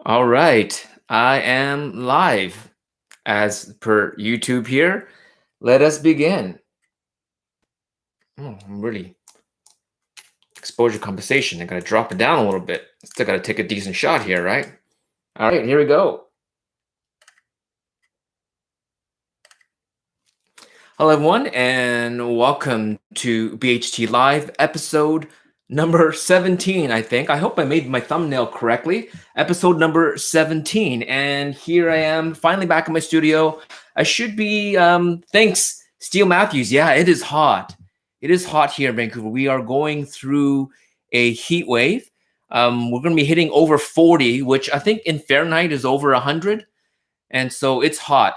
All right, I am live as per YouTube here. Let us begin. I'm really exposure compensation. I gotta drop it down a little bit. Still gotta take a decent shot here, right? All right, here we go. Hello, everyone, and welcome to BHT Live episode number 17, I think. I hope I made my thumbnail correctly. Episode number 17. And here I am, finally back in my studio. I should be, thanks, Steele Matthews. Yeah, it is hot. It is hot here in Vancouver. We are going through a heat wave. We're going to be hitting over 40, which I think in Fahrenheit is over 100. And so it's hot.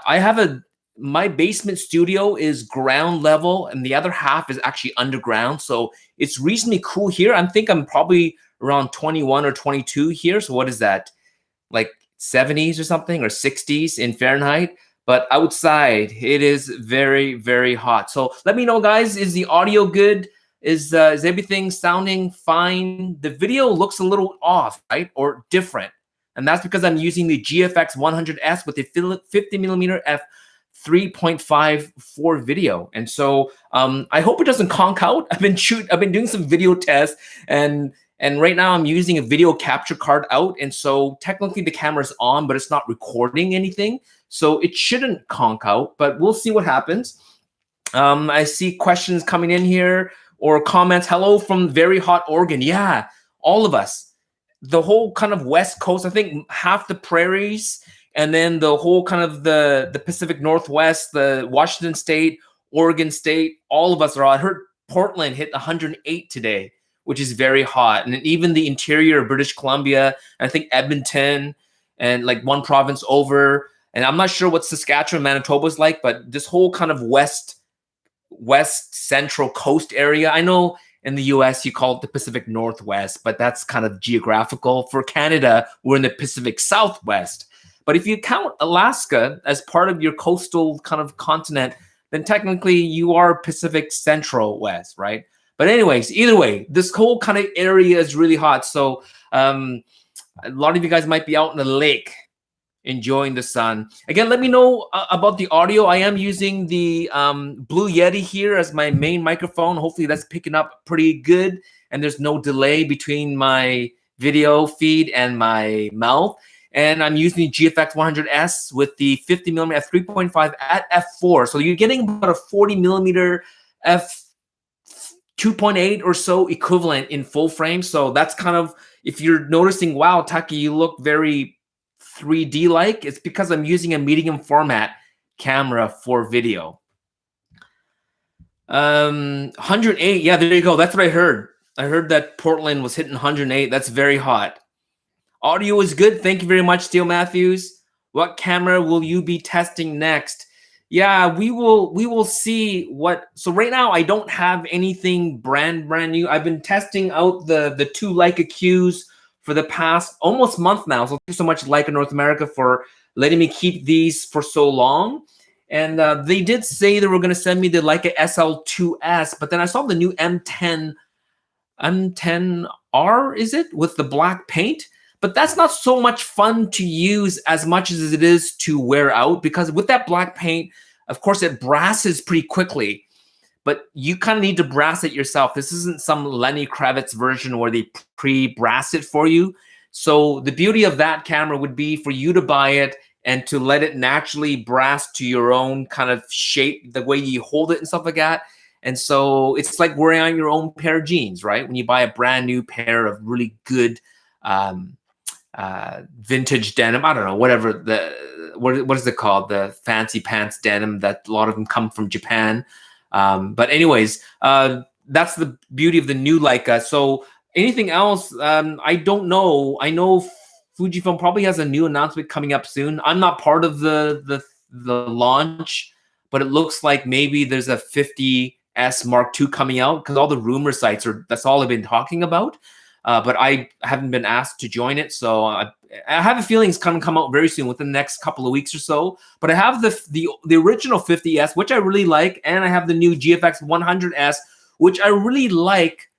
My basement studio is ground level and the other half is actually underground. So it's reasonably cool here. I'm probably around 21 or 22 here. So what is that? Like 70s or something, or 60s in Fahrenheit. But outside it is very, very hot. So let me know, guys, is the audio good? Is everything sounding fine? The video looks a little off, right? Or different. And that's because I'm using the GFX100S with the 50mm f 3.54 video. And so I hope it doesn't conk out. I've been doing some video tests, and right now I'm using a video capture card out. And so technically the camera's on, but it's not recording anything. So it shouldn't conk out, but we'll see what happens. I see questions coming in here or comments. Hello from very hot Oregon. Yeah, all of us. The whole kind of West Coast, I think half the prairies, and then the whole kind of the Pacific Northwest, the Washington State, Oregon State, all of us are. I heard Portland hit 108 today, which is very hot. And even the interior of British Columbia, I think Edmonton and like one province over. And I'm not sure what Saskatchewan, Manitoba is like, but this whole kind of west central coast area. I know in the US you call it the Pacific Northwest, but that's kind of geographical. For Canada, we're in the Pacific Southwest. But if you count Alaska as part of your coastal kind of continent, then technically you are Pacific Central West, right? But anyways, either way, this whole kind of area is really hot. So a lot of you guys might be out in the lake enjoying the sun. Again, let me know about the audio. I am using the Blue Yeti here as my main microphone. Hopefully that's picking up pretty good, and there's no delay between my video feed and my mouth. And I'm using the GFX100S with the 50mm f 3.5 at f4. So you're getting about a 40mm f 2.8 or so equivalent in full frame. So that's kind of, if you're noticing, wow, Taki, you look very 3D like, it's because I'm using a medium format camera for video. 108, yeah, there you go. That's what I heard. I heard that Portland was hitting 108. That's very hot. Audio is good. Thank you very much, Steele Matthews. What camera will you be testing next? Yeah, we will see what. So right now I don't have anything brand new. I've been testing out the two Leica Qs for the past almost month now. So thank you so much, Leica North America, for letting me keep these for so long. And they did say they were going to send me the Leica SL2S, but then I saw the new M10R, is it, with the black paint? But that's not so much fun to use as much as it is to wear out, because with that black paint, of course, it brasses pretty quickly. But you kind of need to brass it yourself. This isn't some Lenny Kravitz version where they pre-brass it for you. So the beauty of that camera would be for you to buy it and to let it naturally brass to your own kind of shape, the way you hold it and stuff like that. And so it's like wearing on your own pair of jeans, right? When you buy a brand new pair of really good vintage denim, I don't know, whatever what is it called, the fancy pants denim that a lot of them come from Japan. But anyways, that's the beauty of the new Leica. So anything else, I don't know. I know Fujifilm probably has a new announcement coming up soon. I'm not part of the launch, but it looks like maybe there's a 50S Mark II coming out, because all the rumor sites that's all I've been talking about. But I haven't been asked to join it, so I have a feeling it's going to come out very soon, within the next couple of weeks or so. But I have the original 50S, which I really like, and I have the new GFX100S, which I really like,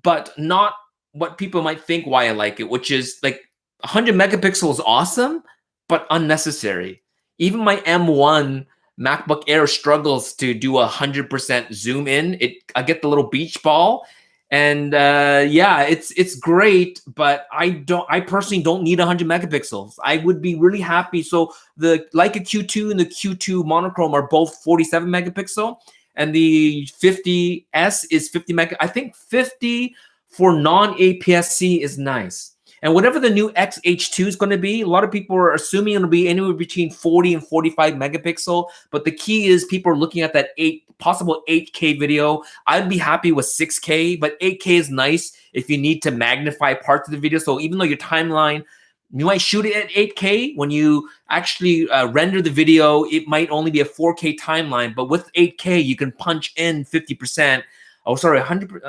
but not what people might think why I like it, which is like 100 megapixels is awesome, but unnecessary. Even my M1 MacBook Air struggles to do 100% zoom in. I get the little beach ball, and yeah, it's great, but I personally don't need 100 megapixels. I would be really happy. So the Leica Q2 and the Q2 monochrome are both 47 megapixel, and the 50S is 50 mega. I think 50 for non-APS-C is nice. And whatever the new XH2 is going to be, a lot of people are assuming it'll be anywhere between 40 and 45 megapixel. But the key is people are looking at that possible 8K video. I'd be happy with 6K, but 8K is nice if you need to magnify parts of the video. So even though your timeline, you might shoot it at 8K, when you actually render the video, it might only be a 4K timeline. But with 8K, you can punch in 50%. Oh, sorry, 100.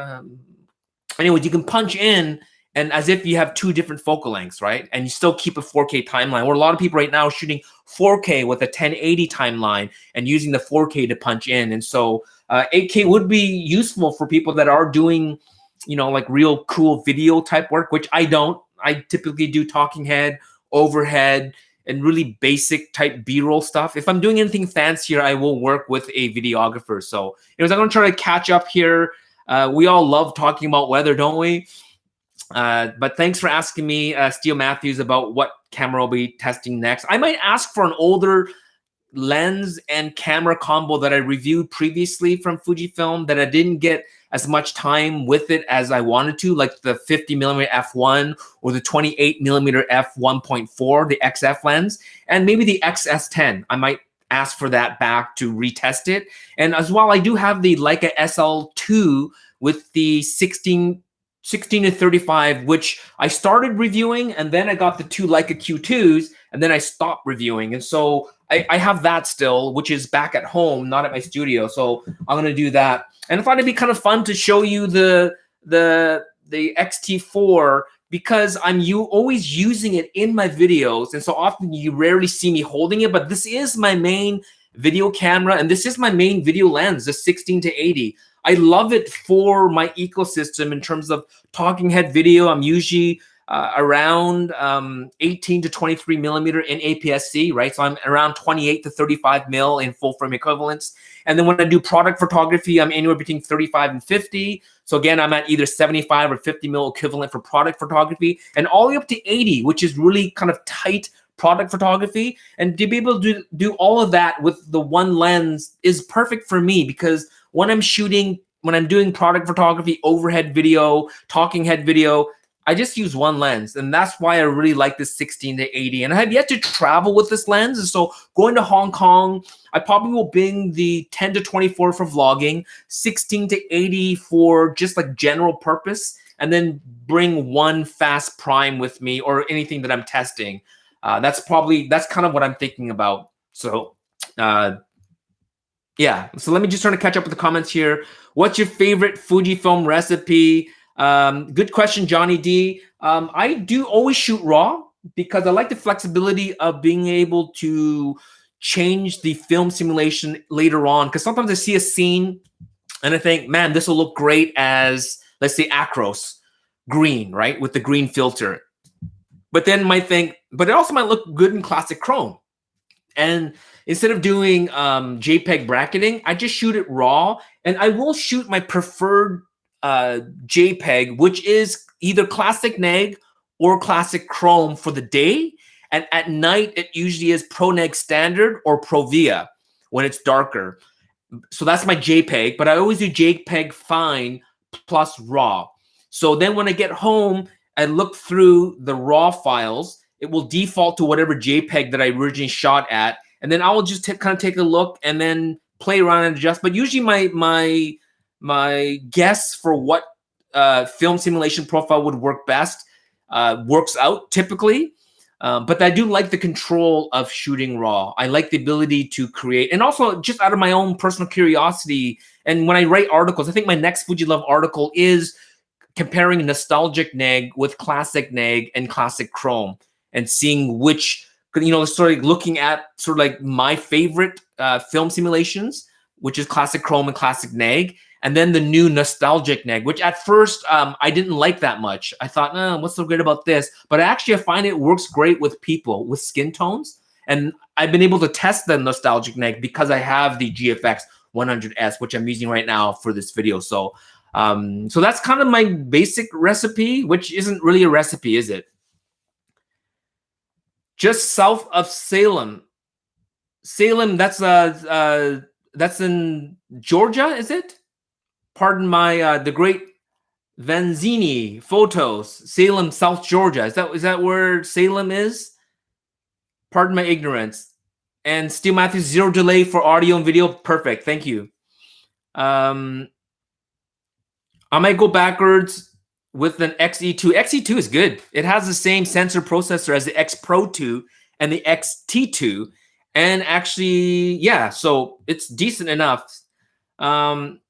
Anyways, you can punch in, and as if you have two different focal lengths, right? And you still keep a 4K timeline. Where a lot of people right now are shooting 4K with a 1080 timeline and using the 4K to punch in. And so 8K would be useful for people that are doing, like real cool video type work, which I don't. I typically do talking head, overhead, and really basic type B-roll stuff. If I'm doing anything fancier, I will work with a videographer. So anyways, I'm gonna try to catch up here. We all love talking about weather, don't we? But thanks for asking me, Steele Matthews, about what camera I'll be testing next. I might ask for an older lens and camera combo that I reviewed previously from Fujifilm that I didn't get as much time with it as I wanted to, like the 50mm f1 or the 28mm f1.4, the XF lens, and maybe the XS10. I might ask for that back to retest it. And as well, I do have the Leica SL2 with the 16 to 35, which I started reviewing, and then I got the two Leica Q2s, and then I stopped reviewing. And so I have that still, which is back at home, not at my studio. So I'm gonna do that. And I thought it'd be kind of fun to show you the XT4, because I'm always using it in my videos, and so often you rarely see me holding it. But this is my main video camera, and this is my main video lens, the 16 to 80. I love it for my ecosystem in terms of talking head video. I'm usually around 18 to 23 millimeter in APS-C, right? So I'm around 28 to 35 mil in full frame equivalents. And then when I do product photography, I'm anywhere between 35 and 50. So again, I'm at either 75 or 50 mil equivalent for product photography, and all the way up to 80, which is really kind of tight product photography. And to be able to do all of that with the one lens is perfect for me, because when I'm doing product photography, overhead video, talking head video, I just use one lens. And that's why I really like this 16 to 80. And I have yet to travel with this lens. And so going to Hong Kong, I probably will bring the 10 to 24 for vlogging, 16 to 80 for just like general purpose, and then bring one fast prime with me or anything that I'm testing. That's kind of what I'm thinking about. So, yeah, so let me just try to catch up with the comments here. What's your favorite Fujifilm recipe? Good question, Johnny D. I do always shoot RAW because I like the flexibility of being able to change the film simulation later on. Because sometimes I see a scene and I think, man, this will look great as, let's say, Acros green, right? With the green filter. But then might think, but it also might look good in classic chrome. And instead of doing JPEG bracketing, I just shoot it raw, and I will shoot my preferred JPEG, which is either classic neg or classic chrome for the day. And at night, it usually is Pro Neg standard or Pro Via when it's darker. So that's my JPEG, but I always do JPEG fine plus raw. So then when I get home, I look through the raw files. It will default to whatever JPEG that I originally shot at, and then I will just kind of take a look and then play around and adjust. But usually my guess for what film simulation profile would work best works out typically. But I do like the control of shooting raw. I like the ability to create, and also just out of my own personal curiosity. And when I write articles, I think my next Fujilove article is comparing nostalgic neg with classic neg and classic chrome, and seeing which, sort of looking at sort of like my favorite film simulations which is classic chrome and classic neg, and then the new nostalgic neg, which at first I didn't like that much. I thought, what's so great about this? But actually, I find it works great with people with skin tones. And I've been able to test the nostalgic neg because I have the GFX100S, which I'm using right now for this video. So, so that's kind of my basic recipe, which isn't really a recipe, is it? Just south of Salem. Salem, that's in Georgia, is it? Pardon my the great Vanzini photos. Salem, South Georgia. Is that where Salem is? Pardon my ignorance. And Steel Matthews, 0 delay for audio and video. Perfect. Thank you. I might go backwards with an XE2. XE2 is good. It has the same sensor processor as the X Pro 2 and the XT2. And actually, yeah, so it's decent enough. Lenny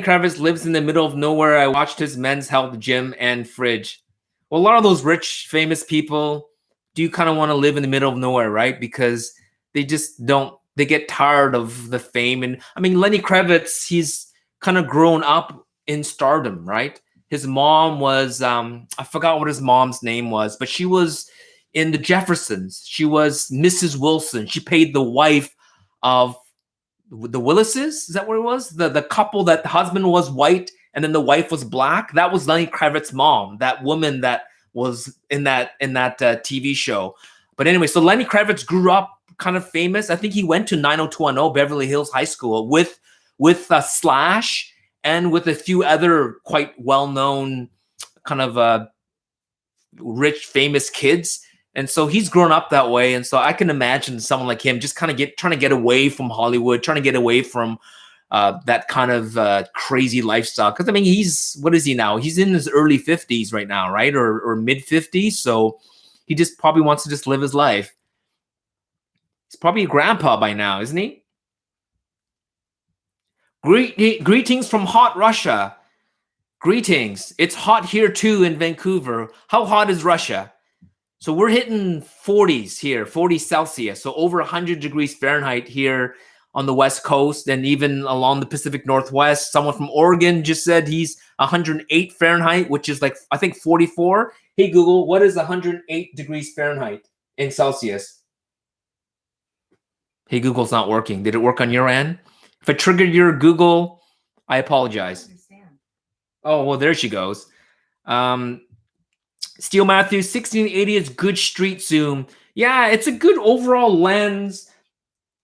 Kravitz lives in the middle of nowhere. I watched his Men's Health gym and fridge. Well, a lot of those rich, famous people do kind of want to live in the middle of nowhere, right? Because they just don't, they get tired of the fame. And I mean, Lenny Kravitz, he's kind of grown up in stardom, right? His mom was, I forgot what his mom's name was, but she was in the Jeffersons. She was Mrs. Wilson. She played the wife of the Willises. Is that what it was? The couple that the husband was white and then the wife was black. That was Lenny Kravitz's mom, that woman that was in that TV show. But anyway, so Lenny Kravitz grew up kind of famous. I think he went to 90210 Beverly Hills High School with Slash and with a few other quite well-known kind of rich, famous kids. And so he's grown up that way. And so I can imagine someone like him just kind of trying to get away from Hollywood, trying to get away from that kind of crazy lifestyle. Because I mean, what is he now? He's in his early 50s right now, right? Or mid 50s. So he just probably wants to just live his life. He's probably a grandpa by now, isn't he? Greetings from hot Russia. Greetings. It's hot here too in Vancouver. How hot is Russia? So we're hitting 40s here, 40 Celsius. So over 100 degrees Fahrenheit here on the West Coast and even along the Pacific Northwest. Someone from Oregon just said he's 108 Fahrenheit, which is like, I think 44. Hey, Google, what is 108 degrees Fahrenheit in Celsius? Hey, Google's not working. Did it work on your end? If I triggered your Google, I apologize. Oh, well, there she goes. Steel Matthews, 1680 is good street zoom. Yeah, it's a good overall lens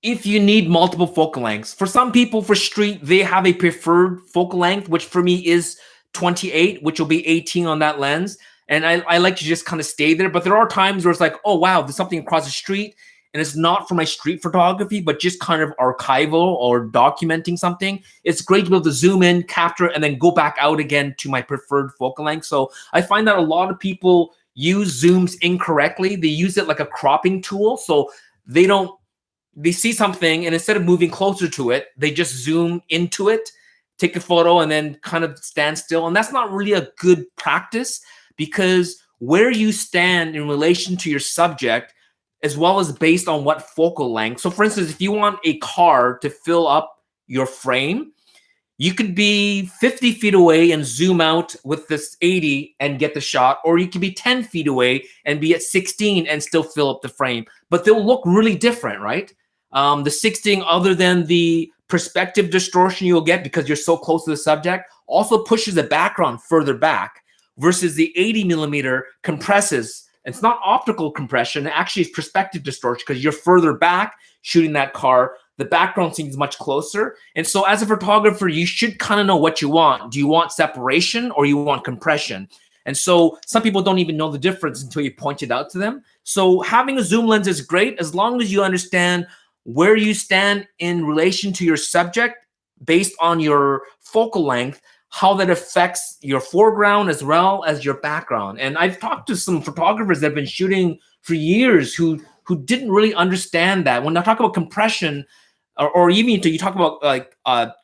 if you need multiple focal lengths. For some people, for street, they have a preferred focal length, which for me is 28, which will be 18 on that lens. And I like to just kind of stay there. But there are times where it's like, oh, wow, there's something across the street. And it's not for my street photography, but just kind of archival or documenting something. It's great to be able to zoom in, capture, and then go back out again to my preferred focal length. So I find that a lot of people use zooms incorrectly. They use it like a cropping tool. So they see something and instead of moving closer to it, they just zoom into it, take a photo, and then kind of stand still. And that's not really a good practice because where you stand in relation to your subject as well as based on what focal length. So for instance, if you want a car to fill up your frame, you could be 50 feet away and zoom out with this 80 and get the shot, or you could be 10 feet away and be at 16 and still fill up the frame. But they'll look really different, right? The 16, other than the perspective distortion you'll get because you're so close to the subject, also pushes the background further back versus the 80 millimeter compresses. It's not optical compression. Actually, it's perspective distortion because you're further back shooting that car. The background seems much closer. And so as a photographer, you should kind of know what you want. Do you want separation or you want compression? And so some people don't even know the difference until you point it out to them. So having a zoom lens is great as long as you understand where you stand in relation to your subject based on your focal length, how that affects your foreground as well as your background. And I've talked to some photographers that have been shooting for years who didn't really understand that. When I talk about compression, or even until you talk about like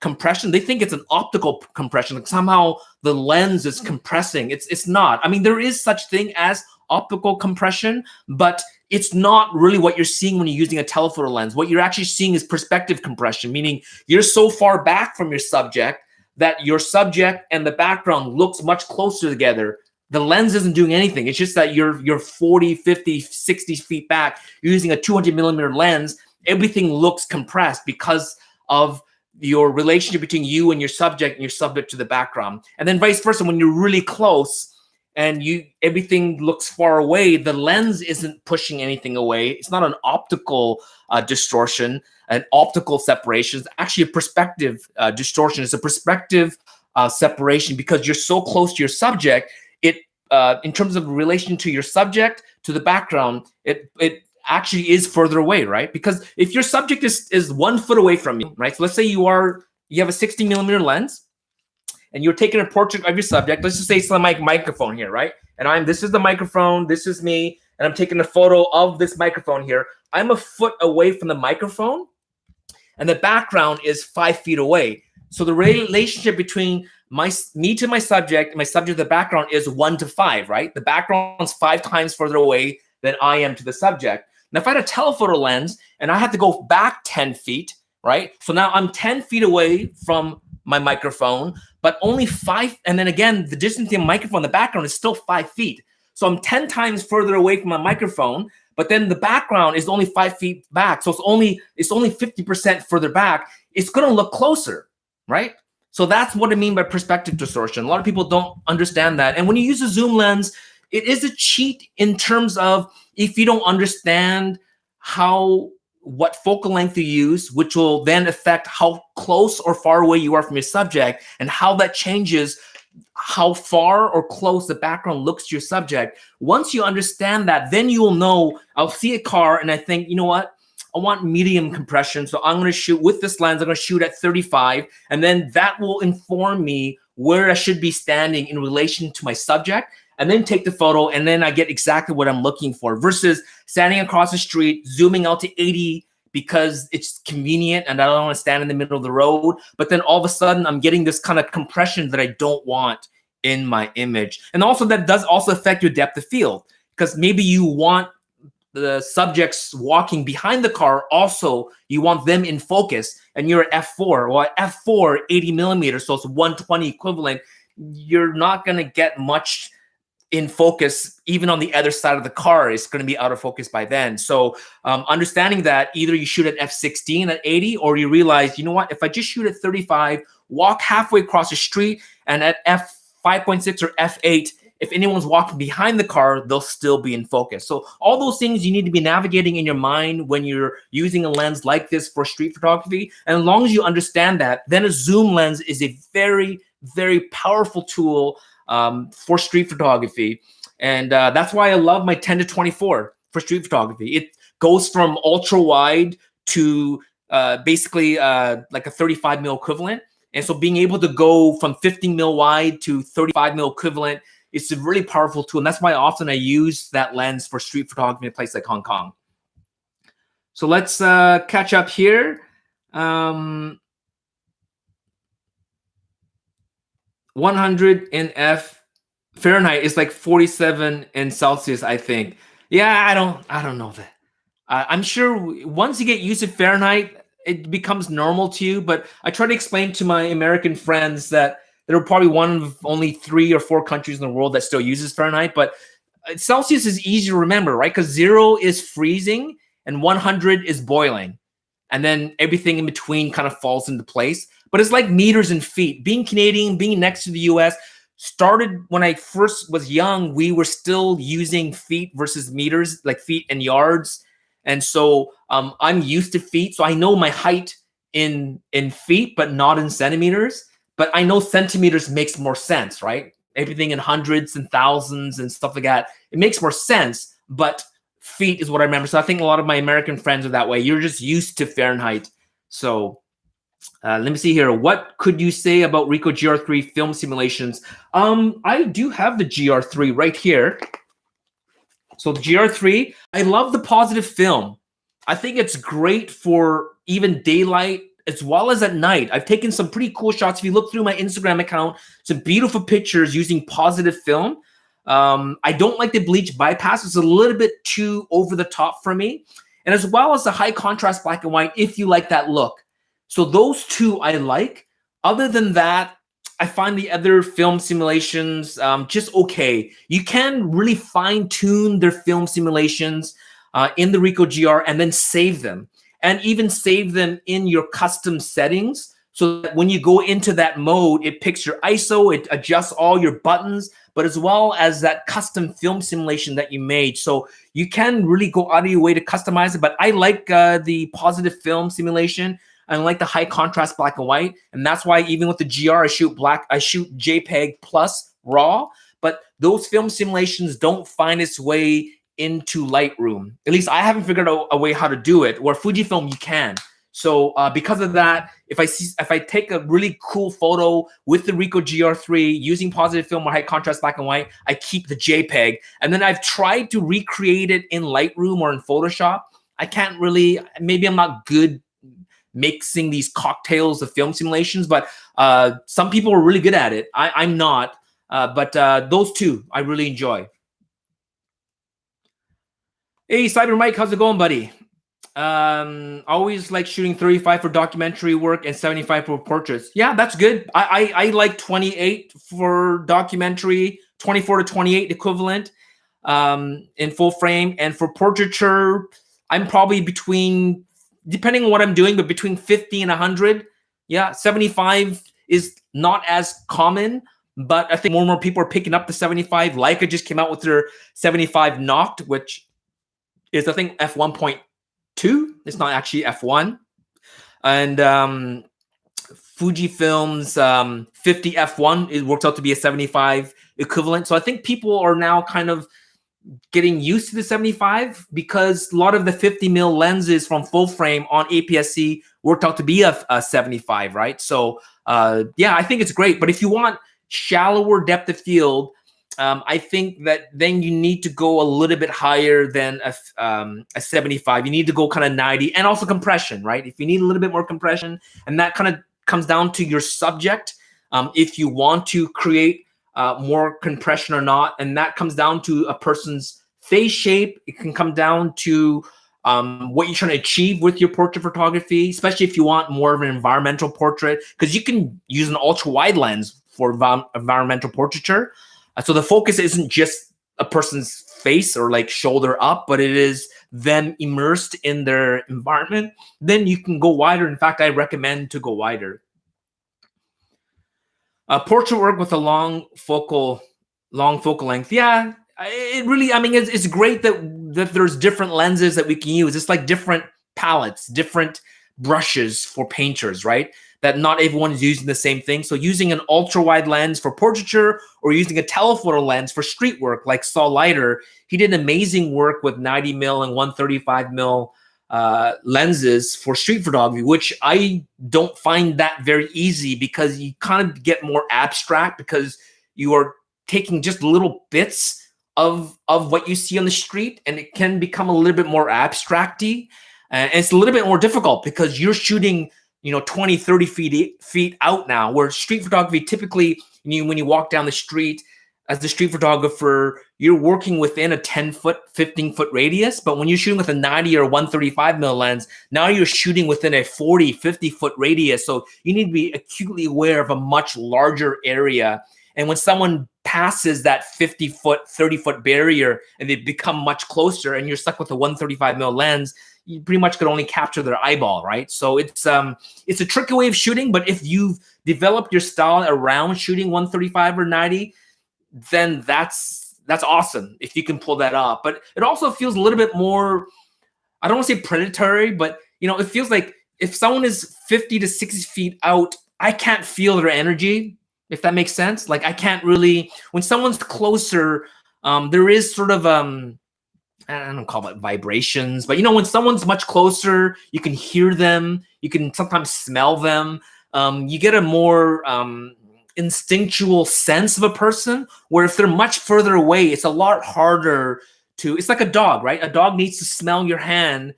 compression, they think it's an optical compression. Like somehow the lens is compressing. It's not. I mean, there is such thing as optical compression, but it's not really what you're seeing when you're using a telephoto lens. What you're actually seeing is perspective compression, meaning you're so far back from your subject that your subject and the background looks much closer together. The lens isn't doing anything. It's just that you're 40, 50, 60 feet back. You're using a 200 millimeter lens. Everything looks compressed because of your relationship between you and your subject to the background. And then vice versa, when you're really close and everything looks far away, the lens isn't pushing anything away. It's not an optical distortion, an optical separation. It's actually a perspective distortion. It's a perspective separation because you're so close to your subject. It in terms of relation to your subject to the background, it actually is further away, right? Because if your subject is 1 foot away from you, right? So let's say you have a 60 millimeter lens and you're taking a portrait of your subject. Let's just say it's the microphone here, right? And this is the microphone, this is me, and I'm taking a photo of this microphone here. I'm a foot away from the microphone and the background is 5 feet away. So the relationship between me to my subject and my subject to the background is 1 to 5, right? The background's 5 times further away than I am to the subject. Now, if I had a telephoto lens and I had to go back 10 feet, right? So now I'm 10 feet away from my microphone, but only 5. And then again, the distance between the microphone and the background is still 5 feet. So I'm 10 times further away from my microphone, but then the background is only 5 feet back. So it's only 50% further back. It's going to look closer, right? So that's what I mean by perspective distortion. A lot of people don't understand that. And when you use a zoom lens, it is a cheat in terms of if you don't understand what focal length you use, which will then affect how close or far away you are from your subject and how that changes how far or close the background looks to your subject. Once you understand that, then you will know, I'll see a car and I think, you know what? I want medium compression. So I'm going to shoot with this lens. I'm going to shoot at 35. And then that will inform me where I should be standing in relation to my subject, and then take the photo, and then I get exactly what I'm looking for versus standing across the street, zooming out to 80 because it's convenient and I don't want to stand in the middle of the road. But then all of a sudden I'm getting this kind of compression that I don't want in my image. And also that does also affect your depth of field because maybe you want the subjects walking behind the car, also you want them in focus and you're at f4. Well, at f4, 80 millimeters, so it's 120 equivalent. You're not going to get much in focus, even on the other side of the car. It's going to be out of focus by then. So understanding that, either you shoot at f16 at 80, or you realize, you know what, if I just shoot at 35, walk halfway across the street, and at f5.6 or f8, if anyone's walking behind the car, they'll still be in focus. So all those things you need to be navigating in your mind when you're using a lens like this for street photography. And as long as you understand that, then a zoom lens is a very, very powerful tool for street photography. And that's why I love my 10 to 24 for street photography. It goes from ultra wide to basically like a 35 mil equivalent. And so being able to go from 15 mil wide to 35 mil equivalent, it's a really powerful tool. And that's why often I use that lens for street photography in a place like Hong Kong. So let's catch up here. 100 in Fahrenheit is like 47 in Celsius, I think. Yeah, I don't know that. I'm sure once you get used to Fahrenheit, it becomes normal to you. But I try to explain to my American friends that there are probably one of only 3 or 4 countries in the world that still uses Fahrenheit. But Celsius is easy to remember, right? Because 0 is freezing and 100 is boiling. And then everything in between kind of falls into place. But it's like meters and feet. Being Canadian, being next to the US, started when I first was young, we were still using feet versus meters, like feet and yards. And so I'm used to feet. So I know my height in feet, but not in centimeters. But I know centimeters makes more sense, right? Everything in hundreds and thousands and stuff like that, it makes more sense. But feet is what I remember. So I think a lot of my American friends are that way. You're just used to Fahrenheit. So let me see here. What could you say about Ricoh GR3 film simulations? I do have the GR3 right here. So the GR3, I love the positive film. I think it's great for even daylight as well as at night. I've taken some pretty cool shots. If you look through my Instagram account, some beautiful pictures using positive film. I don't like the bleach bypass. It's a little bit too over the top for me. And as well as the high contrast black and white, if you like that look. So those two I like. Other than that, I find the other film simulations just okay. You can really fine tune their film simulations in the Ricoh GR and then save them. And even save them in your custom settings so that when you go into that mode, it picks your ISO, it adjusts all your buttons, but as well as that custom film simulation that you made. So you can really go out of your way to customize it. But I like the positive film simulation. I like the high contrast black and white. And that's why even with the GR, I shoot JPEG plus RAW. But those film simulations don't find its way into Lightroom. At least I haven't figured out a way how to do it. Where Fujifilm, you can. So because of that, if I take a really cool photo with the Ricoh GR3 using positive film or high contrast black and white, I keep the JPEG. And then I've tried to recreate it in Lightroom or in Photoshop. I can't really, maybe I'm not good mixing these cocktails of film simulations, but some people are really good at it. I'm not, but those two I really enjoy. Hey, Cyber Mike, how's it going, buddy? Always like shooting 35 for documentary work and 75 for portraits. Yeah, that's good. I like 28 for documentary, 24 to 28 equivalent in full frame. And for portraiture, I'm probably between, depending on what I'm doing, but between 50 and 100. Yeah, 75 is not as common, but I think more and more people are picking up the 75. Leica just came out with their 75 Noct, which is I think f1.2. It's not actually f1. And Fujifilm's 50 f1, it works out to be a 75 equivalent. So I think people are now kind of getting used to the 75 because a lot of the 50 mil lenses from full frame on APS-C worked out to be a 75, right? So yeah, I think it's great. But if you want shallower depth of field, I think that then you need to go a little bit higher than a 75. You need to go kind of 90, and also compression, right? If you need a little bit more compression, and that kind of comes down to your subject, if you want to create more compression or not, and that comes down to a person's face shape. It can come down to what you're trying to achieve with your portrait photography, especially if you want more of an environmental portrait, because you can use an ultra wide lens for environmental portraiture. So the focus isn't just a person's face or like shoulder up, but it is them immersed in their environment. Then you can go wider. In fact, I recommend to go wider. Portrait work with a long focal length. Yeah, it really, I mean, it's great that there's different lenses that we can use. It's like different palettes, different brushes for painters, right? That not everyone is using the same thing. So using an ultra wide lens for portraiture or using a telephoto lens for street work, like Saul Leiter, he did amazing work with 90 mil and 135 mil lenses for street photography, which I don't find that very easy because you kind of get more abstract because you are taking just little bits of what you see on the street, and it can become a little bit more abstracty. And it's a little bit more difficult because you're shooting 20, 30 feet out now, where street photography, typically, when you walk down the street as the street photographer, you're working within a 10-foot, 15-foot radius. But when you're shooting with a 90 or 135 mil lens, now you're shooting within a 40, 50-foot radius. So you need to be acutely aware of a much larger area. And when someone passes that 50-foot, 30-foot barrier and they become much closer and you're stuck with a 135 mil lens, you pretty much could only capture their eyeball, right? So it's a tricky way of shooting, but if you've developed your style around shooting 135 or 90, then that's awesome if you can pull that off. But it also feels a little bit more, I don't want to say predatory, but it feels like if someone is 50 to 60 feet out, I can't feel their energy, if that makes sense. Like I can't really, when someone's closer, there is sort of I don't call it vibrations, but when someone's much closer, you can hear them, you can sometimes smell them. You get a more instinctual sense of a person, where if they're much further away, it's a lot harder to, it's like a dog, right? A dog needs to smell your hand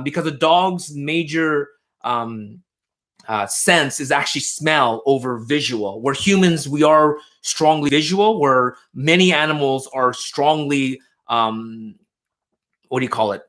because a dog's major sense is actually smell over visual. Where humans, we are strongly visual, where many animals are strongly, what do you call it?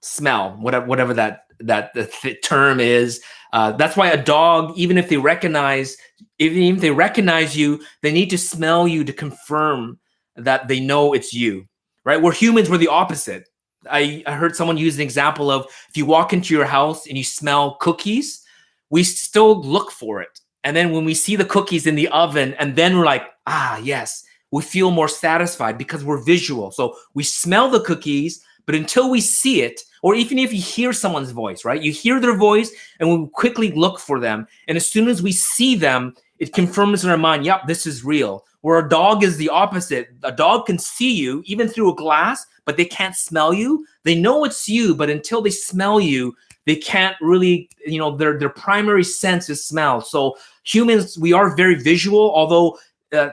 Smell, whatever the term is. That's why a dog, even if they recognize you, they need to smell you to confirm that they know it's you, right? We're humans, we're the opposite. I heard someone use an example of, if you walk into your house and you smell cookies, we still look for it. And then when we see the cookies in the oven, and then we're like, ah, yes, we feel more satisfied because we're visual. So we smell the cookies, but until we see it, or even if you hear someone's voice, right? You hear their voice and we quickly look for them. And as soon as we see them, it confirms in our mind, yep, this is real. Where a dog is the opposite. A dog can see you even through a glass, but they can't smell you. They know it's you, but until they smell you, they can't really, their primary sense is smell. So humans, we are very visual, although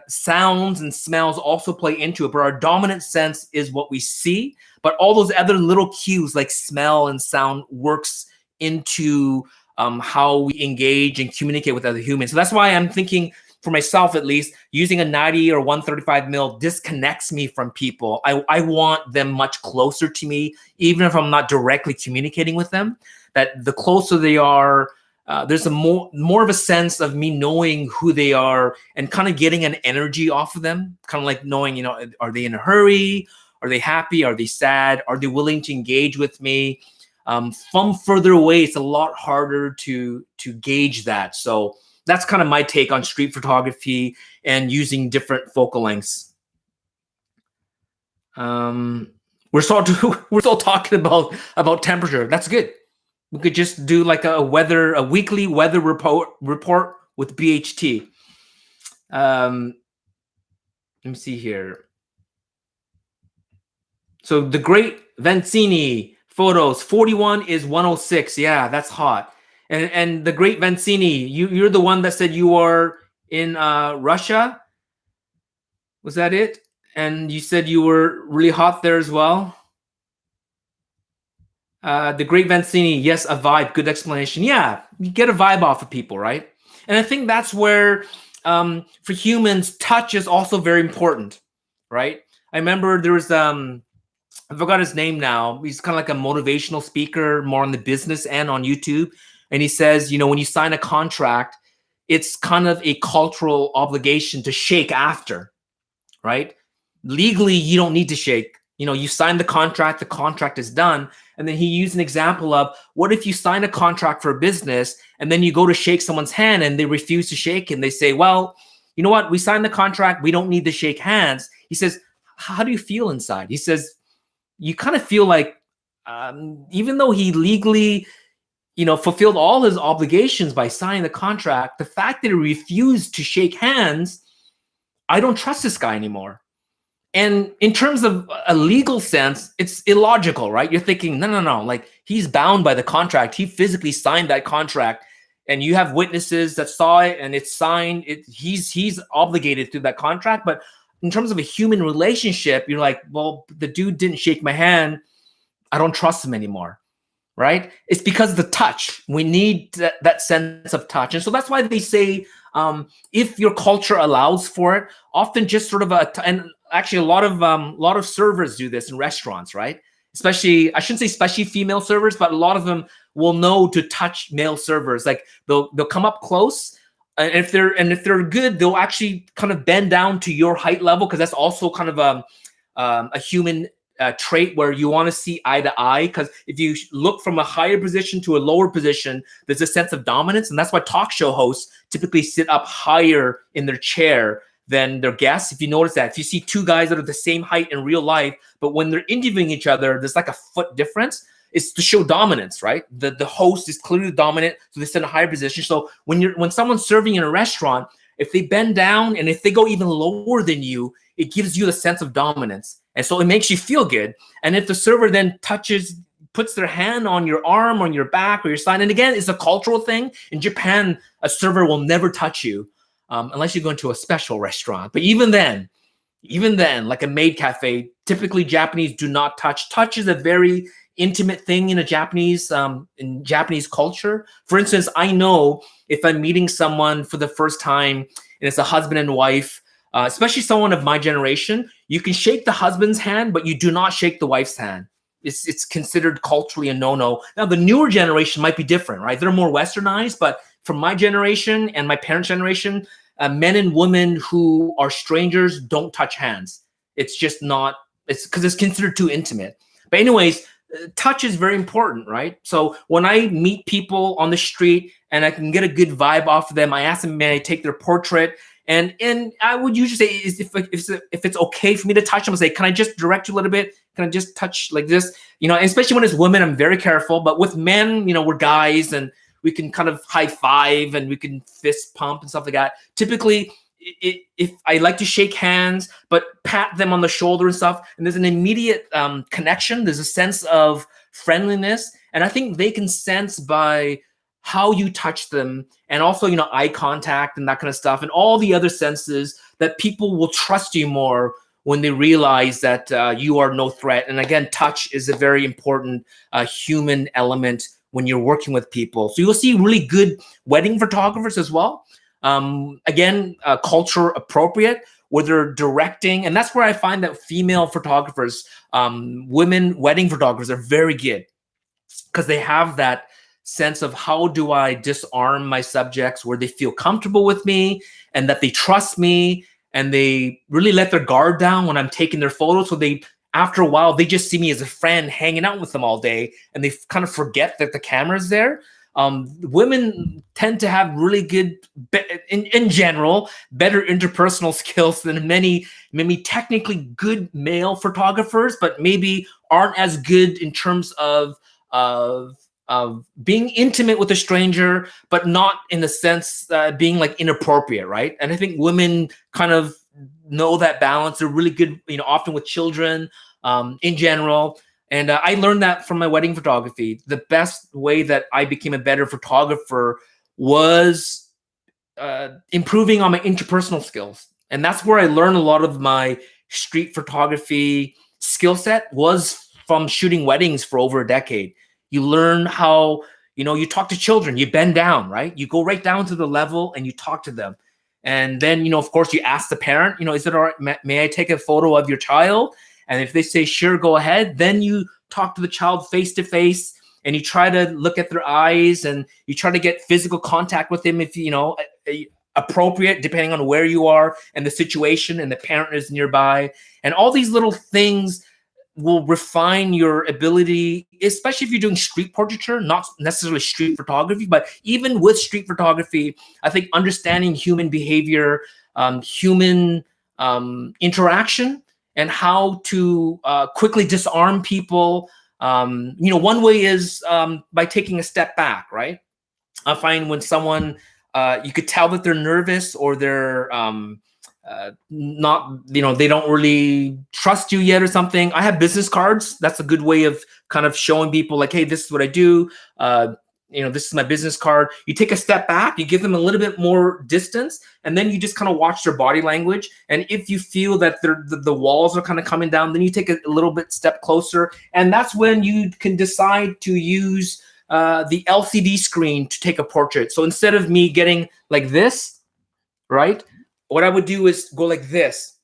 sounds and smells also play into it, but our dominant sense is what we see. But all those other little cues like smell and sound works into how we engage and communicate with other humans. So that's why I'm thinking, for myself at least, using a 90 or 135 mil disconnects me from people. I want them much closer to me, even if I'm not directly communicating with them. That the closer they are, there's a more of a sense of me knowing who they are and kind of getting an energy off of them, kind of like knowing, are they in a hurry? Are they happy? Are they sad? Are they willing to engage with me? From further away, it's a lot harder to gauge that. So that's kind of my take on street photography and using different focal lengths. We're still talking about temperature. That's good. We could just do like a weekly weather report with BHT. Let me see here. So the great Vancini photos, 41 is 106. Yeah, that's hot. And the great Vancini, you're the one that said you are in Russia. Was that it? And you said you were really hot there as well. The great Vancini, yes, a vibe. Good explanation. Yeah, you get a vibe off of people, right? And I think that's where, for humans, touch is also very important, right? I remember there was I forgot his name now. He's kind of like a motivational speaker, more on the business end on YouTube. And he says, when you sign a contract, it's kind of a cultural obligation to shake after, right? Legally, you don't need to shake. You sign the contract is done. And then he used an example of, what if you sign a contract for a business and then you go to shake someone's hand and they refuse to shake and they say, well, you know what? We signed the contract. We don't need to shake hands. He says, how do you feel inside? He says, you kind of feel like, even though he legally, fulfilled all his obligations by signing the contract, the fact that he refused to shake hands, I don't trust this guy anymore. And in terms of a legal sense, it's illogical, right? You're thinking, no, like he's bound by the contract. He physically signed that contract, and you have witnesses that saw it and it's signed. He's obligated through that contract. But in terms of a human relationship, you're like, well, the dude didn't shake my hand. I don't trust him anymore, right? It's because of the touch. We need that sense of touch. And so that's why they say, if your culture allows for it, often just sort of and actually a lot of servers do this in restaurants, right? Especially, I shouldn't say especially female servers, but a lot of them will know to touch male servers. Like they'll come up close. And if they're good, they'll actually kind of bend down to your height level, because that's also kind of a human trait where you want to see eye to eye. Because if you look from a higher position to a lower position, there's a sense of dominance, and that's why talk show hosts typically sit up higher in their chair than their guests. If you notice that, if you see two guys that are the same height in real life, but when they're interviewing each other, there's like a foot difference. It's to show dominance, right? The host is clearly dominant, so they sit in a higher position. So when someone's serving in a restaurant, if they bend down and if they go even lower than you, it gives you the sense of dominance. And so it makes you feel good. And if the server then puts their hand on your arm, on your back, or your side, and again, it's a cultural thing. In Japan, a server will never touch you unless you go into a special restaurant. But even then, like a maid cafe, typically Japanese do not touch. Touch is a very intimate thing in Japanese culture. For instance, I know if I'm meeting someone for the first time and it's a husband and wife, especially someone of my generation, you can shake the husband's hand, but you do not shake the wife's hand. It's considered culturally a no-no. Now, the newer generation might be different, right? They're more westernized, but from my generation and my parents' generation, men and women who are strangers don't touch hands. It's just not, it's because it's considered too intimate. But anyways, touch is very important, right? So when I meet people on the street and I can get a good vibe off of them, I ask them, may I take their portrait? And I would usually say, if it's okay for me to touch them, I say, can I just direct you a little bit? Can I just touch like this? You know, and especially when it's women, I'm very careful. But with men, you know, we're guys and we can kind of high five and we can fist pump and stuff like that. Typically, if I like to shake hands, but pat them on the shoulder and stuff, and there's an immediate connection. There's a sense of friendliness, and I think they can sense by how you touch them, and also, you know, eye contact and that kind of stuff, and all the other senses, that people will trust you more when they realize that you are no threat. And again, touch is a very important human element when you're working with people. So you'll see really good wedding photographers as well. Again, culture appropriate, where they're directing, and that's where I find that female photographers, women wedding photographers, are very good, because they have that sense of how do I disarm my subjects where they feel comfortable with me and that they trust me, and they really let their guard down when I'm taking their photos. So they, after a while, they just see me as a friend hanging out with them all day, and they kind of forget that the camera's there. Women tend to have really good, in general, better interpersonal skills than many technically good male photographers, but maybe aren't as good in terms of being intimate with a stranger, but not in the sense being like inappropriate, right? And I think women kind of know that balance. They're really good, you know, often with children in general. And I learned that from my wedding photography. The best way that I became a better photographer was improving on my interpersonal skills. And that's where I learned a lot of my street photography skill set, was from shooting weddings for over a decade. You learn how, you know, you talk to children, you bend down, right? You go right down to the level and you talk to them. And then, you know, of course, you ask the parent, you know, is it all right? May I take a photo of your child? And if they say, sure, go ahead, then you talk to the child face to face, and you try to look at their eyes, and you try to get physical contact with them if, you know, appropriate, depending on where you are and the situation, and the parent is nearby. And all these little things will refine your ability, especially if you're doing street portraiture, not necessarily street photography, but even with street photography, I think understanding human behavior, human interaction, and how to quickly disarm people. You know, one way is by taking a step back, right? I find when someone, you could tell that they're nervous, or they're not, you know, they don't really trust you yet or something. I have business cards. That's a good way of kind of showing people like, hey, this is what I do. You know, this is my business card. You take a step back, you give them a little bit more distance, and then you just kind of watch their body language. And if you feel that the walls are kind of coming down, then you take a little bit step closer. And that's when you can decide to use the LCD screen to take a portrait. So instead of me getting like this, right, what I would do is go like this.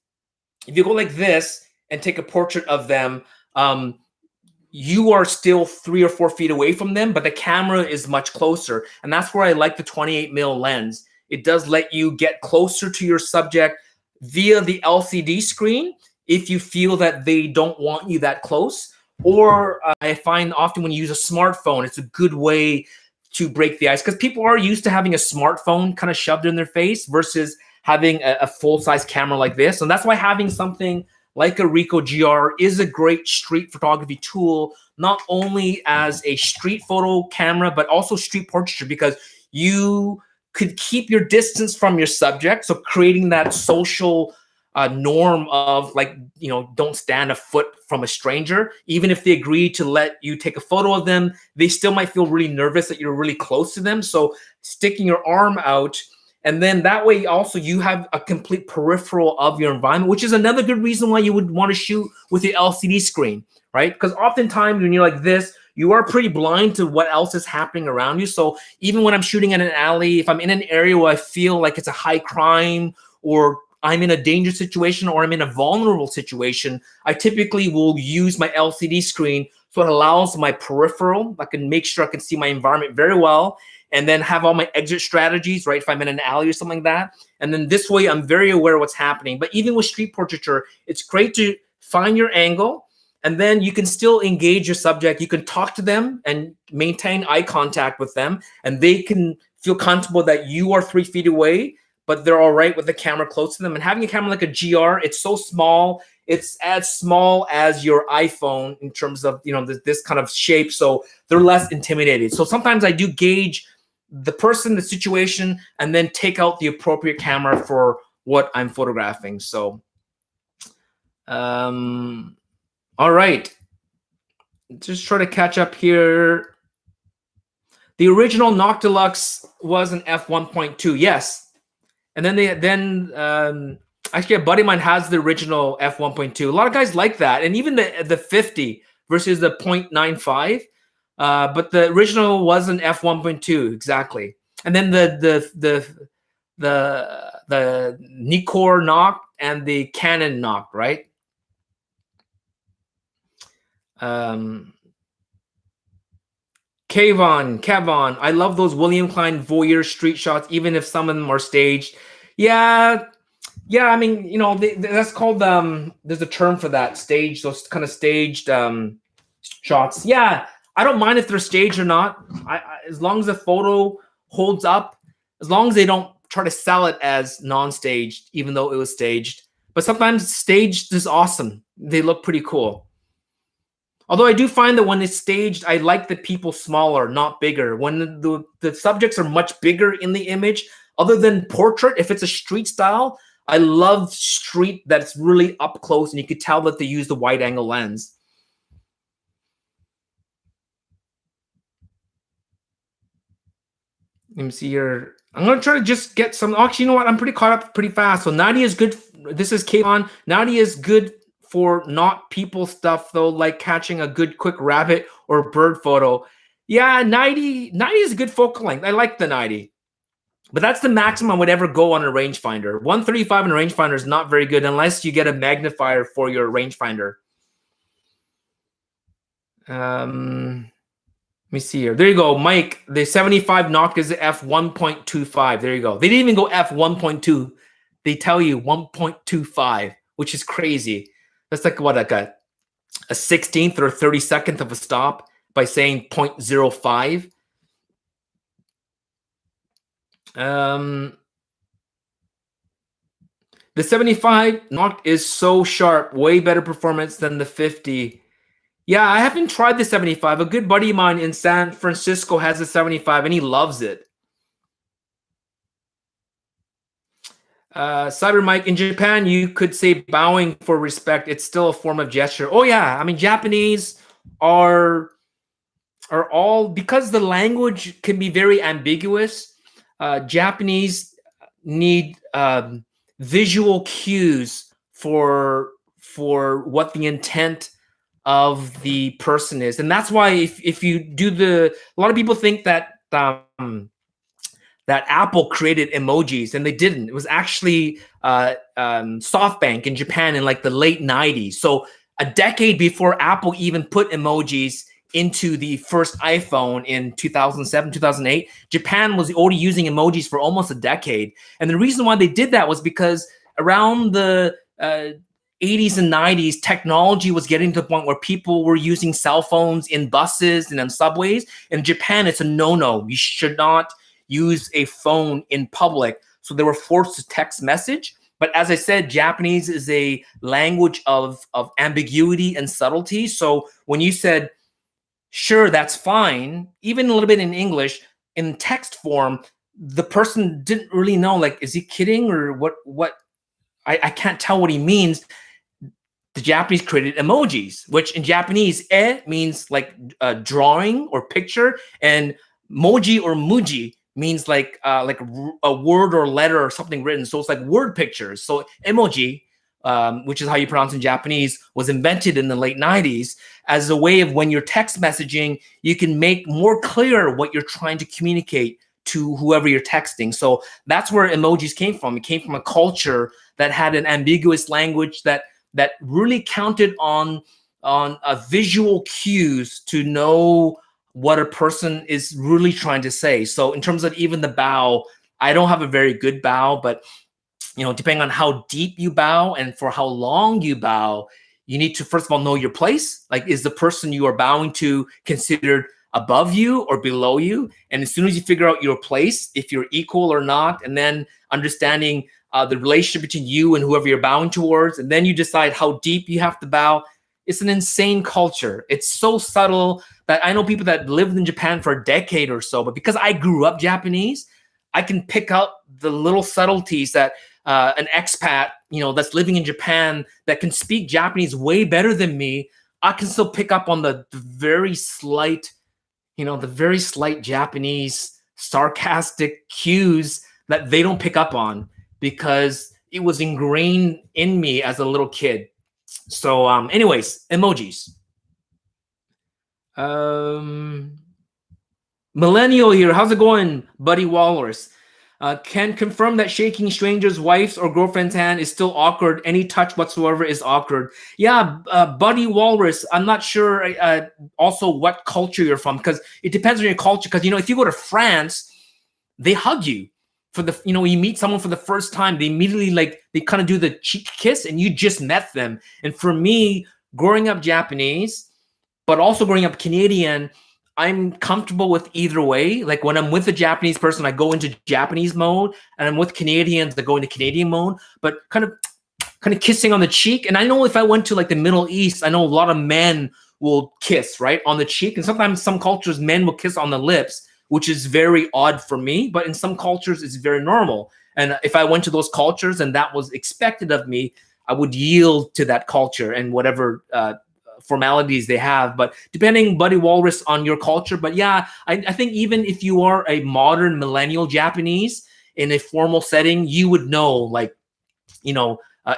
If you go like this and take a portrait of them, you are still 3 or 4 feet away from them, but the camera is much closer. And that's where I like the 28mm lens. It does let you get closer to your subject via the LCD screen if you feel that they don't want you that close. Or I find often when you use a smartphone, it's a good way to break the ice, because people are used to having a smartphone kind of shoved in their face versus having a full-size camera like this. And that's why having something like a Ricoh GR is a great street photography tool, not only as a street photo camera, but also street portraiture, because you could keep your distance from your subject. So creating that social norm of, like, you know, don't stand a foot from a stranger. Even if they agree to let you take a photo of them, they still might feel really nervous that you're really close to them. So sticking your arm out, and then that way also you have a complete peripheral of your environment, which is another good reason why you would want to shoot with the LCD screen, right? Because oftentimes when you're like this, you are pretty blind to what else is happening around you. So even when I'm shooting in an alley, if I'm in an area where I feel like it's a high crime, or I'm in a dangerous situation, or I'm in a vulnerable situation, I typically will use my LCD screen so it allows my peripheral. I can make sure I can see my environment very well, and then have all my exit strategies, right? If I'm in an alley or something like that. And then this way I'm very aware of what's happening. But even with street portraiture, it's great to find your angle, and then you can still engage your subject. You can talk to them and maintain eye contact with them, and they can feel comfortable that you are 3 feet away, but they're all right with the camera close to them. And having a camera like a GR, it's so small. It's as small as your iPhone in terms of, you know, this kind of shape. So they're less intimidated. So sometimes I do gauge the person, the situation, and then take out the appropriate camera for what I'm photographing. So, all right, just try to catch up here. The original Noct Deluxe was an f1.2, yes. And then actually a buddy of mine has the original f1.2. A lot of guys like that, and even the 50 versus the 0.95. But the original was an f1.2 exactly. And then the Nikkor Noct and the Canon Noct, right? Kevon, I love those William Klein voyeur street shots, even if some of them are staged. Yeah, I mean, you know, that's called there's a term for that, staged, those kind of staged shots. Yeah, I don't mind if they're staged or not. As long as the photo holds up, as long as they don't try to sell it as non-staged, even though it was staged. But sometimes staged is awesome. They look pretty cool. Although I do find that when it's staged, I like the people smaller, not bigger. When the subjects are much bigger in the image, other than portrait, if it's a street style, I love street that's really up close and you could tell that they use the wide angle lens. Let me see here. I'm going to try to just get some. Actually, you know what? I'm pretty caught up pretty fast. So 90 is good. This is Kayvon. 90 is good for not people stuff, though, like catching a good quick rabbit or bird photo. Yeah, 90 is a good focal length. I like the 90. But that's the maximum I would ever go on a rangefinder. 135 in a rangefinder is not very good unless you get a magnifier for your rangefinder. Let me see here. There you go, Mike. The 75 Noct is f1.25. There you go. They didn't even go f1.2. They tell you 1.25, which is crazy. That's like what, like a 16th or 32nd of a stop by saying 0.05. The 75 Noct is so sharp, way better performance than the 50. Yeah, I haven't tried the 75. A good buddy of mine in San Francisco has a 75 and he loves it. Cyber Mike, in Japan, you could say bowing for respect. It's still a form of gesture. Oh yeah, I mean, Japanese are all, because the language can be very ambiguous. Japanese need visual cues for what the intent of the person is, and that's why if you do a lot of people think that that Apple created emojis, and they didn't. It was actually SoftBank in Japan in like the late 90s. So a decade before Apple even put emojis into the first iPhone in 2007, 2008, Japan was already using emojis for almost a decade. And the reason why they did that was because around the 80s and 90s, technology was getting to the point where people were using cell phones in buses and in subways. In Japan, it's a no-no. You should not use a phone in public. So they were forced to text message. But as I said, Japanese is a language of ambiguity and subtlety. So when you said, sure, that's fine, even a little bit in English, in text form, the person didn't really know, like, is he kidding or what? I can't tell what he means. The Japanese created emojis, which in Japanese, means like drawing or picture, and moji or muji means like a word or letter or something written. So it's like word pictures. So emoji, which is how you pronounce in Japanese, was invented in the late 90s as a way of when you're text messaging, you can make more clear what you're trying to communicate to whoever you're texting. So that's where emojis came from. It came from a culture that had an ambiguous language that really counted on visual cues to know what a person is really trying to say. So in terms of even the bow, I don't have a very good bow, but depending on how deep you bow and for how long you bow, you need to first of all know your place. Like, is the person you are bowing to considered above you or below you? And as soon as you figure out your place, if you're equal or not, and then understanding the relationship between you and whoever you're bowing towards, and then you decide how deep you have to bow. It's an insane culture. It's so subtle that I know people that lived in Japan for a decade or so, but because I grew up Japanese, I can pick up the little subtleties that an expat, that's living in Japan that can speak Japanese way better than me, I can still pick up on the very slight, Japanese sarcastic cues that they don't pick up on because it was ingrained in me as a little kid. So anyways, emojis. Millennial here. How's it going, Buddy Walrus? Can confirm that shaking strangers' wife's or girlfriend's hand is still awkward. Any touch whatsoever is awkward. Yeah, Buddy Walrus, I'm not sure also what culture you're from, because it depends on your culture. Because, if you go to France, they hug you. For the, you meet someone for the first time, they immediately they kind of do the cheek kiss and you just met them. And for me, growing up Japanese, but also growing up Canadian, I'm comfortable with either way. Like when I'm with a Japanese person, I go into Japanese mode, and I'm with Canadians that go into Canadian mode, but kind of kissing on the cheek. And I know if I went to the Middle East, I know a lot of men will kiss right on the cheek. And sometimes some cultures, men will kiss on the lips, which is very odd for me, but in some cultures it's very normal. And if I went to those cultures and that was expected of me, I would yield to that culture and whatever formalities they have. But depending, Buddy Walrus, on your culture. But yeah, I think even if you are a modern millennial Japanese in a formal setting, you would know,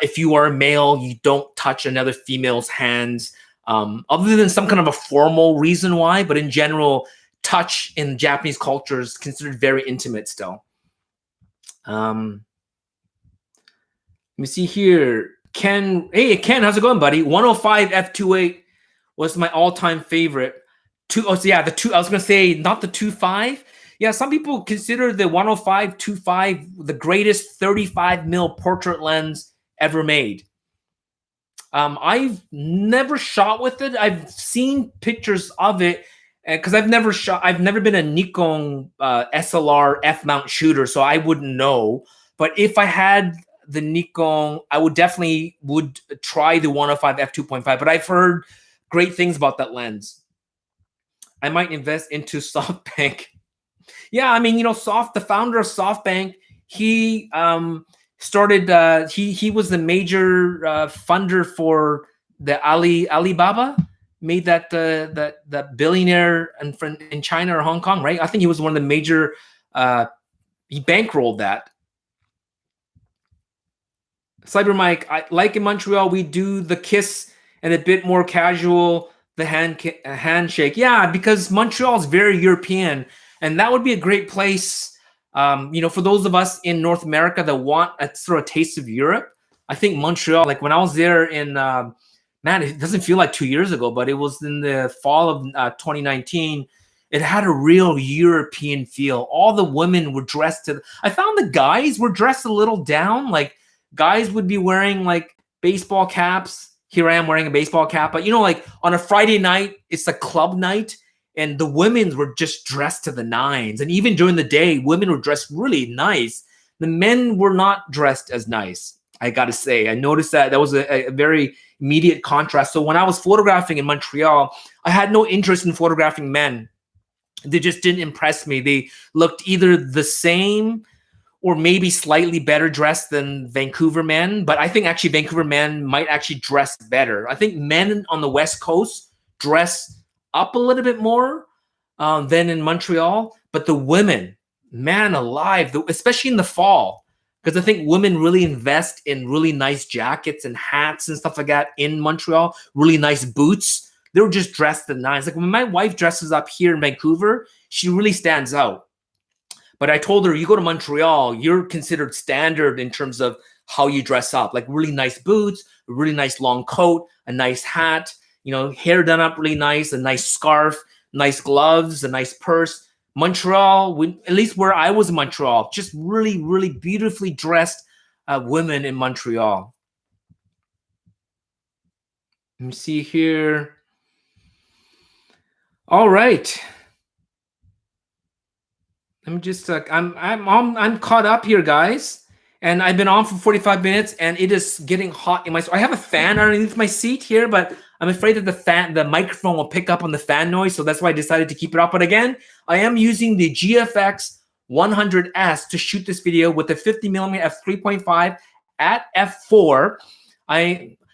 if you are a male, you don't touch another female's hands, other than some kind of a formal reason why. But in general, touch in Japanese culture is considered very intimate still. Let me see here. Ken, hey Ken, how's it going, buddy? 105 f2.8 was my all-time favorite. I was gonna say not the 2.5. Yeah, some people consider the 105 2.5 the greatest 35 mil portrait lens ever made. I've never shot with it. I've seen pictures of it, because I've never been a Nikon SLR f-mount shooter, so I wouldn't know. But if I had the Nikon, I would definitely try the 105 f2.5. But I've heard great things about that lens. I might invest into SoftBank. Yeah, I mean, the founder of SoftBank, he started. He was the major funder for the Alibaba. Made that billionaire in China or Hong Kong, right? I think he was one of the major. He bankrolled that. Cyber Mike, like in Montreal, we do the kiss and a bit more casual, the handshake. Yeah, because Montreal is very European, and that would be a great place. For those of us in North America that want a sort of taste of Europe, I think Montreal. Like when I was there in. Man, it doesn't feel like 2 years ago, but it was in the fall of 2019. It had a real European feel. All the women were dressed I found the guys were dressed a little down. Like guys would be wearing baseball caps. Here I am wearing a baseball cap. But on a Friday night, it's a club night. And the women were just dressed to the nines. And even during the day, women were dressed really nice. The men were not dressed as nice. I got to say, I noticed that was a very immediate contrast. So when I was photographing in Montreal, I had no interest in photographing men. They just didn't impress me. They looked either the same or maybe slightly better dressed than Vancouver men. But I think actually Vancouver men might actually dress better. I think men on the West Coast dress up a little bit more than in Montreal. But the women, man alive, especially in the fall, because I think women really invest in really nice jackets and hats and stuff like that in Montreal, really nice boots. They were just dressed to nice. Like when my wife dresses up here in Vancouver, she really stands out. But I told her, you go to Montreal, you're considered standard in terms of how you dress up, like really nice boots, a really nice long coat, a nice hat, you know, hair done up really nice, a nice scarf, nice gloves, a nice purse. Montreal, at least where I was in Montreal, just really, really beautifully dressed women in Montreal. Let me see here. All right. Let me just I'm caught up here, guys, and I've been on for 45 minutes, and it is getting hot in my. I have a fan underneath my seat here, but I'm afraid that the microphone will pick up on the fan noise, so that's why I decided to keep it up. But again, I am using the GFX100S to shoot this video with the 50mm f3.5 at f4.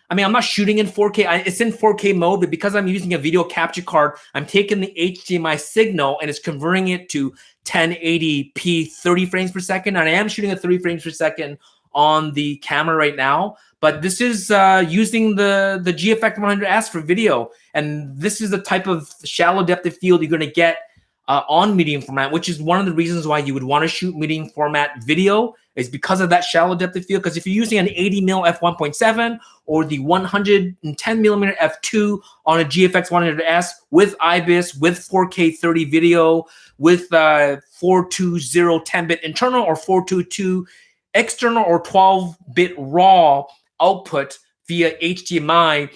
I mean, I'm not shooting in 4K. It's in 4K mode, but because I'm using a video capture card, I'm taking the HDMI signal and it's converting it to 1080p 30 frames per second. And I am shooting at 30 frames per second on the camera right now. But this is using the GFX100S for video. And this is the type of shallow depth of field you're going to get on medium format, which is one of the reasons why you would want to shoot medium format video, is because of that shallow depth of field. Because if you're using an 80mm f1.7 or the 110mm f2 on a GFX100S with IBIS, with 4K 30 video, with 420 10-bit internal or 422 external or 12-bit raw output via HDMI,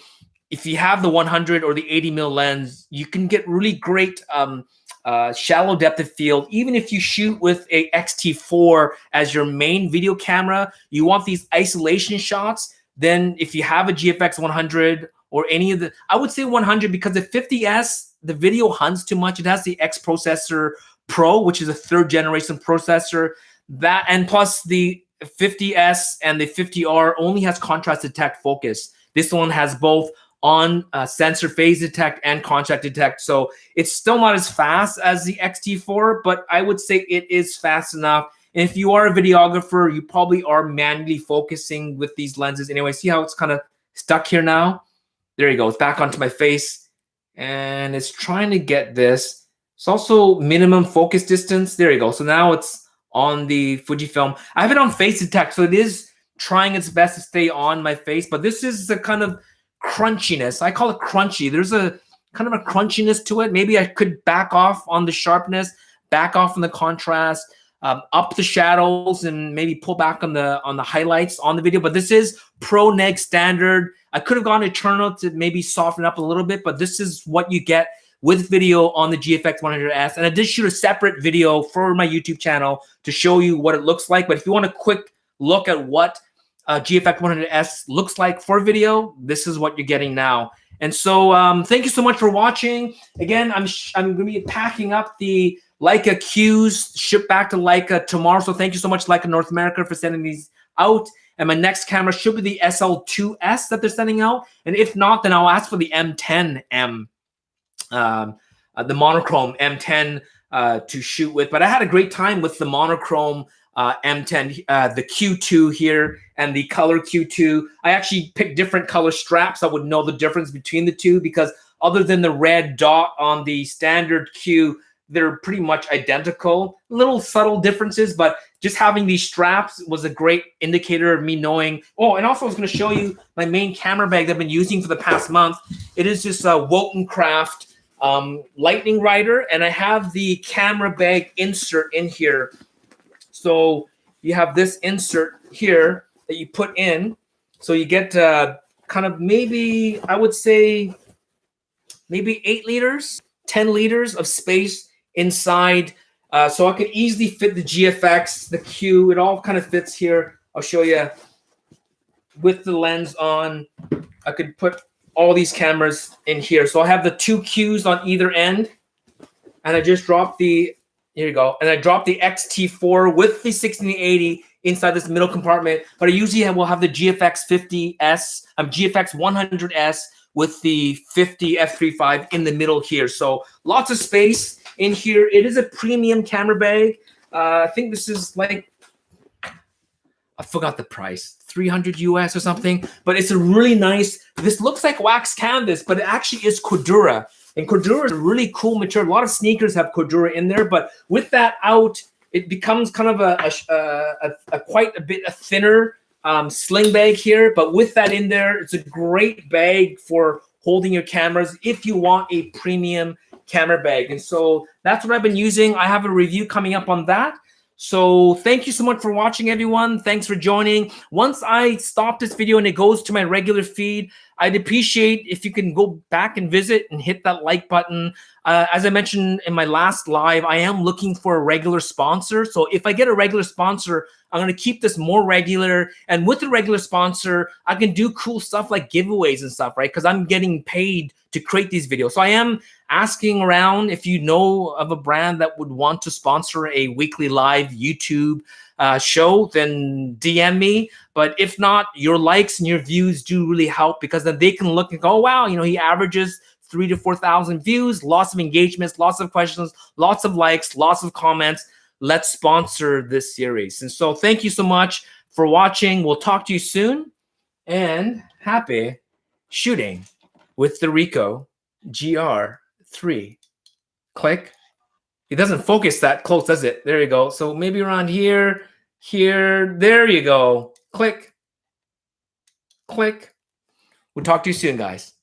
if you have the 100 or the 80mm lens, you can get really great shallow depth of field. Even if you shoot with a X-T4 as your main video camera, you want these isolation shots. Then if you have a GFX 100 or any of the, I would say 100, because the 50S, the video hunts too much. It has the X Processor Pro, which is a 3rd generation processor. That, and plus the 50S and the 50R only has contrast detect focus. This one has both on sensor phase detect and contrast detect. So it's still not as fast as the X-T4, but I would say it is fast enough. And if you are a videographer, you probably are manually focusing with these lenses. Anyway, see how it's kind of stuck here now? There you go. It's back onto my face. And it's trying to get this. It's also minimum focus distance. There you go. So now it's on the Fujifilm. I have it on face detect, so it is trying its best to stay on my face. But this is the kind of crunchiness. I call it crunchy. There's a kind of a crunchiness to it. Maybe I could back off on the sharpness, back off on the contrast, up the shadows, and maybe pull back on the highlights on the video. But this is pro neg standard. I could have gone eternal to maybe soften up a little bit, but this is what you get with video on the GFX100S. And I did shoot a separate video for my YouTube channel to show you what it looks like. But if you want a quick look at what GFX100S looks like for video, this is what you're getting now. And so thank you so much for watching. Again, I'm going to be packing up the Leica Qs, shipped back to Leica tomorrow. So thank you so much, Leica North America, for sending these out. And my next camera should be the SL2S that they're sending out. And if not, then I'll ask for the M10M, the monochrome M10 to shoot with. But I had a great time with the monochrome M10, the Q2 here, and the color Q2. I actually picked different color straps. I would know the difference between the two, because other than the red dot on the standard Q, they're pretty much identical. Little subtle differences, but just having these straps was a great indicator of me knowing. Oh, and also I was going to show you my main camera bag that I've been using for the past month. It is just a Wotencraft Lightning Rider, and I have the camera bag insert in here. So you have this insert here that you put in. So you get kind of maybe, I would say, maybe 8 liters, 10 liters of space inside. So I could easily fit the GFX, the Q. It all kind of fits here. I'll show you with the lens on. I could put all these cameras in here. So I have the 2 Qs on either end. And I just dropped the, here you go. And I dropped the X-T4 with the 1680 inside this middle compartment. But I usually will have the GFX50S, GFX100S with the 50 f3.5 in the middle here. So lots of space in here. It is a premium camera bag. I think this is like, I forgot the price, 300 US or something, but it's a really nice, this looks like wax canvas, but it actually is Cordura. And Cordura is a really cool material. A lot of sneakers have Cordura in there, but with that out, it becomes kind of a quite a bit a thinner sling bag here. But with that in there, it's a great bag for holding your cameras if you want a premium camera bag. And so that's what I've been using. I have a review coming up on that. So thank you so much for watching, everyone. Thanks for joining. Once I stop this video and it goes to my regular feed, I'd appreciate if you can go back and visit and hit that like button. As I mentioned in my last live, I am looking for a regular sponsor. So if I get a regular sponsor, I'm going to keep this more regular. And with the regular sponsor, I can do cool stuff like giveaways and stuff, right? Because I'm getting paid to create these videos. So I am asking around if you know of a brand that would want to sponsor a weekly live YouTube show, then DM me. But if not, your likes and your views do really help, because then they can look and go, oh, wow, you know, he averages 3,000 to 4,000 views, lots of engagements, lots of questions, lots of likes, lots of comments. Let's sponsor this series. And so thank you so much for watching. We'll talk to you soon, and happy shooting with the Ricoh GR3. Click. It doesn't focus that close, does it? There you go. So maybe around here, here, there you go. Click. Click. We'll talk to you soon, guys.